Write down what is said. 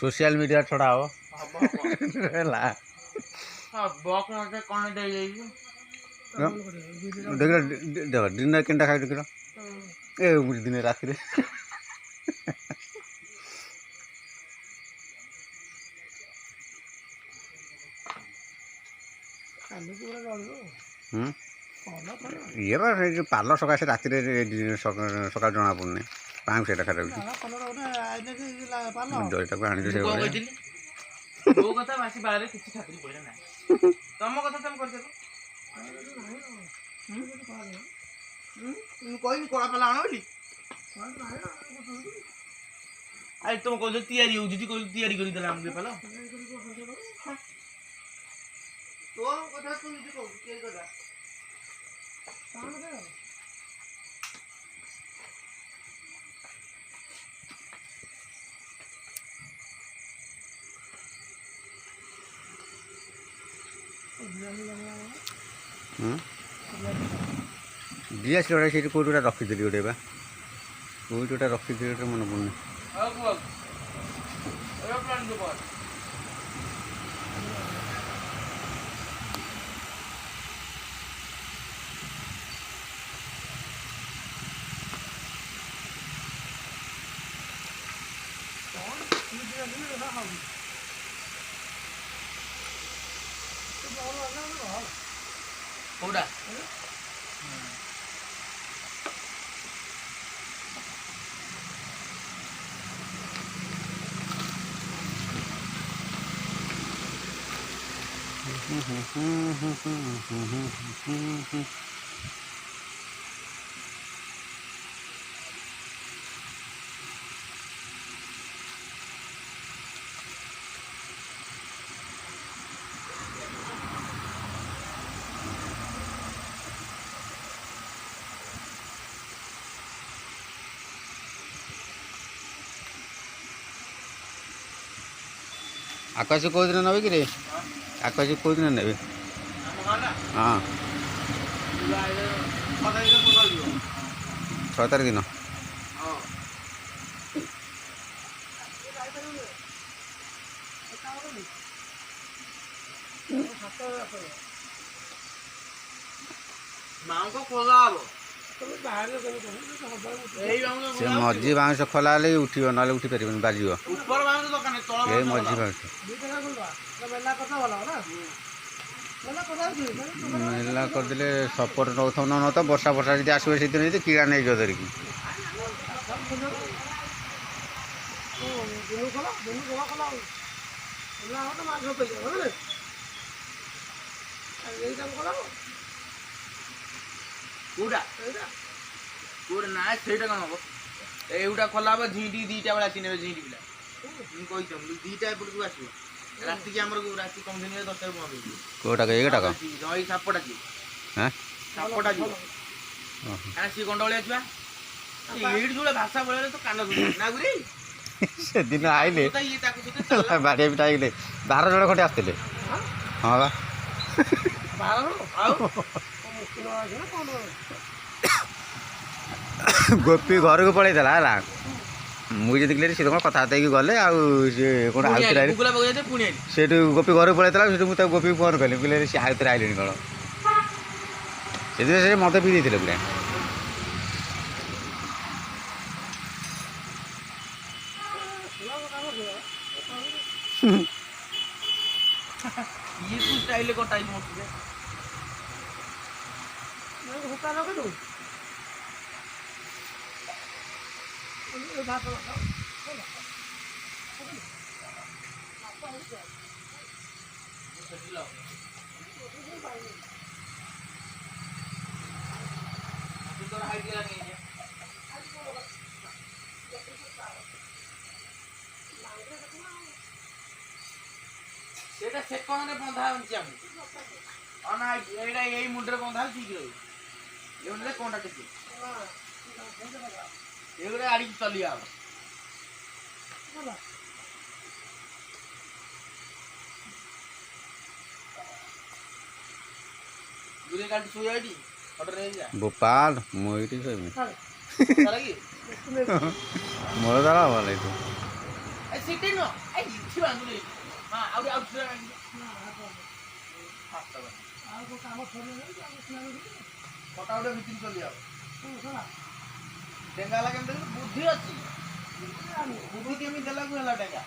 social media छड़ाओ देख दिन केनटा खाई देख ए दिन राति ये पार्ल सकाशे राति सका जना पड़े पाँच से खा जयटा को आनी तुम कह तैयारी हो तैयारी कर तो कथा तू निजे को तैयारी कर दिया से कौटा रखीदी गोटे बा कौटा रखीदी गोटे मन पड़े कौटा आकाश कौ दिन नबे कि आकाश कौ दिन ने हाँ 6 तारीख दिन से मझी बाउंस खोला उठो ना उठी पार बाज मझी बाउंस मेला करदे सपोर्ट नौ न तो वर्षा वर्षा जी आसो से कीड़ा नहीं जो धरिकी ना से कौन हम एटा खोला हम झीटी दीटा बेला आसी ने झीटी पिला मुझे दीटा एपट आस राति की राति कम दिन 10 बंद कोटा ये टाका नई सापटा जी हाँ सापटा जी सी गंडा भाई आसवा जो भाषा बोले तो कान ना गुरी से दिन आइले बाड़िया पिटा आइले 12 जन खटे आसते हाँ बा गोपी घर को पलैला है मुझे देखिए सी कौन कथा गले कौन आउे से गोपी घर को पलैला से गोपी फोन कली कहले सी आउे आइले कौन से मत पी देते पूरा ये कुछ स्टाइल को टाइम होती है सेटा से कोन रे बंधा होची हम अना एडा एई मुंडरे बंधा ठीक रही ये मुंडरे कोनटा टिके एगरे आड़ी चली आ गुरे काट सोई आडी ऑर्डर रे जा भोपाल मोइटी सोई चला की मोर दाला वाले तो ସିଟି ନୁହଁ ଏଇ ଇଠି ବାନ୍ଧୁନି ହଁ ଆଉ ଛୁଆ କଟା ଗୋଟେ ଭିତରେ ଚଲି ଆଉ ଡେଙ୍ଗା ହେଲା କେମିତି ଦେଖିଲୁ ବୁଦ୍ଧି ଅଛି ବୁଦ୍ଧି କେମିତି ଦେଲାକୁ ହେଲା ଡେଙ୍ଗା